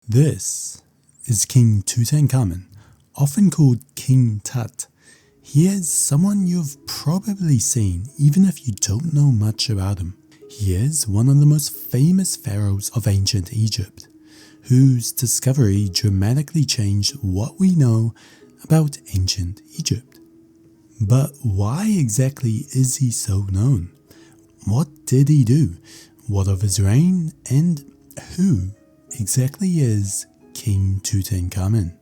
This is King Tutankhamun, often called King Tut. He is someone you've probably seen even if you don't know much about him. He is one of the most famous pharaohs of ancient Egypt, whose discovery dramatically changed what we know about ancient Egypt. But why exactly is he so known? What did he do? What of his reign? And who exactly is King Tutankhamun?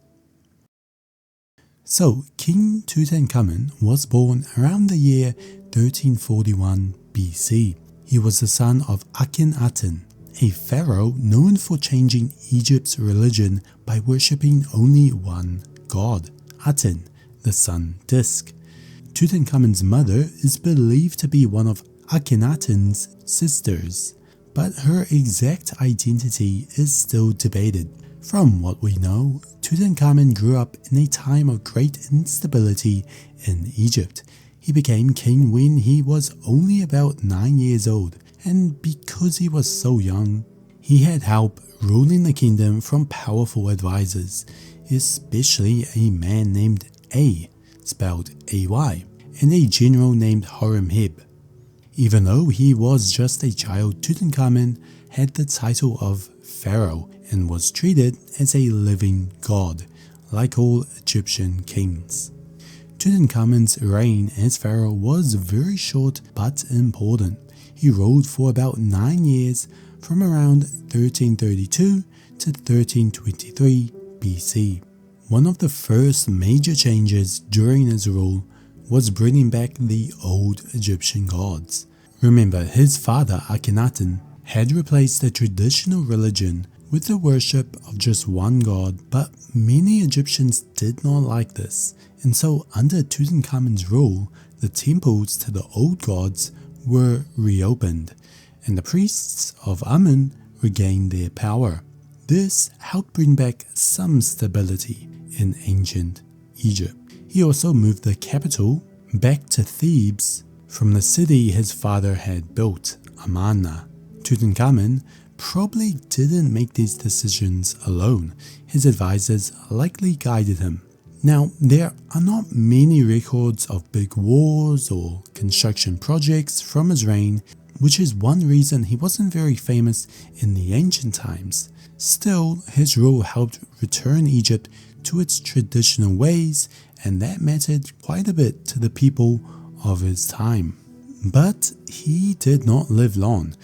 So, King Tutankhamun was born around the year 1341 BC. He was the son of Akhenaten, a pharaoh known for changing Egypt's religion by worshipping only one god, Aten, the sun disk. Tutankhamun's mother is believed to be one of Akhenaten's sisters, but her exact identity is still debated. From what we know, Tutankhamun grew up in a time of great instability in Egypt. He became king when he was only about 9 years old, and because he was so young, he had help ruling the kingdom from powerful advisors, especially a man named A, spelled A-Y, and a general named Horemheb. Even though he was just a child, Tutankhamun had the title of pharaoh and was treated as a living god, like all Egyptian kings. Tutankhamun's reign as pharaoh was very short but important. He ruled for about 9 years from around 1332 to 1323 BC. One of the first major changes during his rule was bringing back the old Egyptian gods. Remember, his father Akhenaten had replaced the traditional religion with the worship of just one god, but many Egyptians did not like this, and so under Tutankhamun's rule, the temples to the old gods were reopened, and the priests of Amun regained their power. This helped bring back some stability in ancient Egypt. He also moved the capital back to Thebes from the city his father had built, Amarna. Tutankhamun probably didn't make these decisions alone. His advisors likely guided him. Now, there are not many records of big wars or construction projects from his reign, which is one reason he wasn't very famous in the ancient times. Still, his rule helped return Egypt to its traditional ways, and that mattered quite a bit to the people of his time. But he did not live long.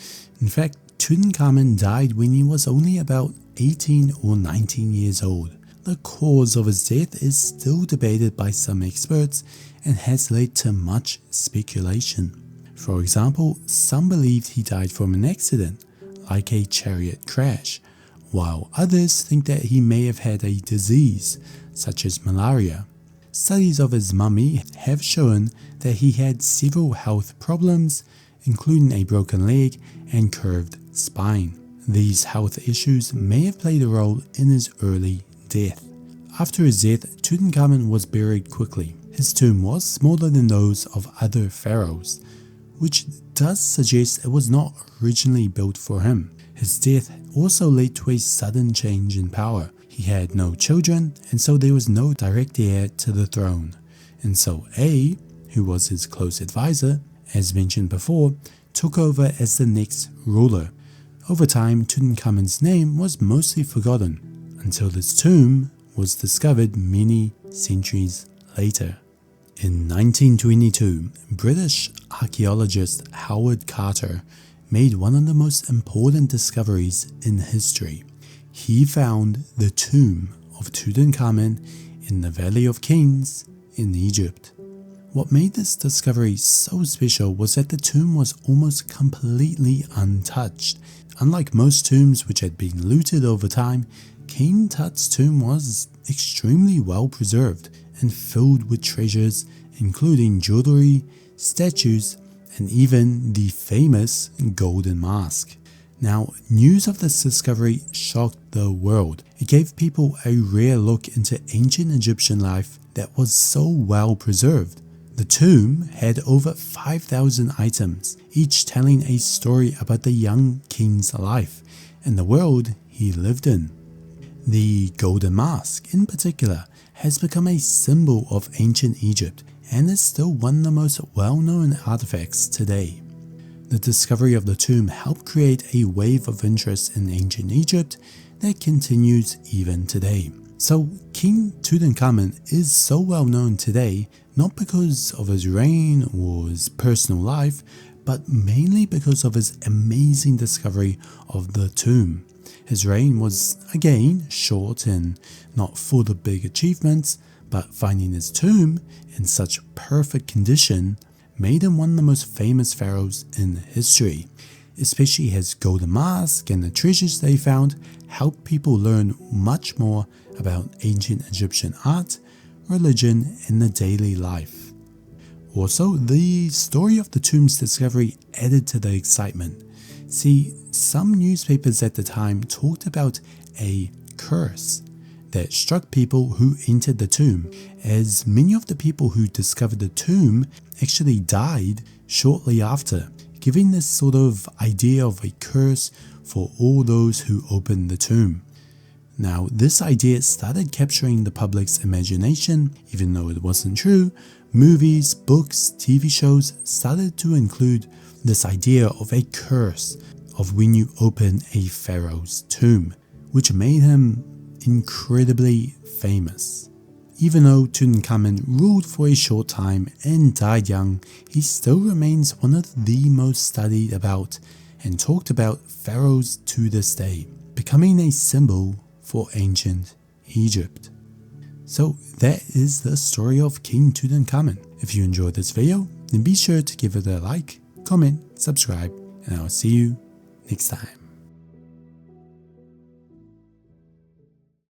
In fact, Tutankhamun died when he was only about 18 or 19 years old. The cause of his death is still debated by some experts and has led to much speculation. For example, some believed he died from an accident, like a chariot crash, while others think that he may have had a disease, such as malaria. Studies of his mummy have shown that he had several health problems, including a broken leg and curved spine. These health issues may have played a role in his early death. After his death, Tutankhamun was buried quickly. His tomb was smaller than those of other pharaohs, which does suggest it was not originally built for him. His death also led to a sudden change in power. He had no children, and so there was no direct heir to the throne. And so A, who was his close advisor, as mentioned before, took over as the next ruler. Over time, Tutankhamun's name was mostly forgotten, until his tomb was discovered many centuries later. In 1922, British archaeologist Howard Carter made one of the most important discoveries in history. He found the tomb of Tutankhamun in the Valley of Kings in Egypt. What made this discovery so special was that the tomb was almost completely untouched. Unlike most tombs which had been looted over time, King Tut's tomb was extremely well preserved and filled with treasures, including jewelry, statues, and even the famous golden mask. Now, news of this discovery shocked the world. It gave people a rare look into ancient Egyptian life that was so well preserved. The tomb had over 5,000 items, each telling a story about the young king's life and the world he lived in. The golden mask, in particular, has become a symbol of ancient Egypt and is still one of the most well-known artifacts today. The discovery of the tomb helped create a wave of interest in ancient Egypt that continues even today. So King Tutankhamun is so well known today not because of his reign or his personal life, but mainly because of his amazing discovery of the tomb. His reign was, again, short and not full of big achievements, but finding his tomb in such perfect condition made him one of the most famous pharaohs in history. Especially his golden mask and the treasures they found helped people learn much more about ancient Egyptian art, religion, and the daily life. Also, the story of the tomb's discovery added to the excitement. See, some newspapers at the time talked about a curse that struck people who entered the tomb, as many of the people who discovered the tomb actually died shortly after, giving this sort of idea of a curse for all those who opened the tomb. Now, this idea started capturing the public's imagination, even though it wasn't true. Movies, books, TV shows started to include this idea of a curse of when you open a pharaoh's tomb, which made him incredibly famous. Even though Tutankhamun ruled for a short time and died young, he still remains one of the most studied about and talked about pharaohs to this day, becoming a symbol for ancient Egypt. So that is the story of King Tutankhamun. If you enjoyed this video, then be sure to give it a like, comment, subscribe, and I'll see you next time.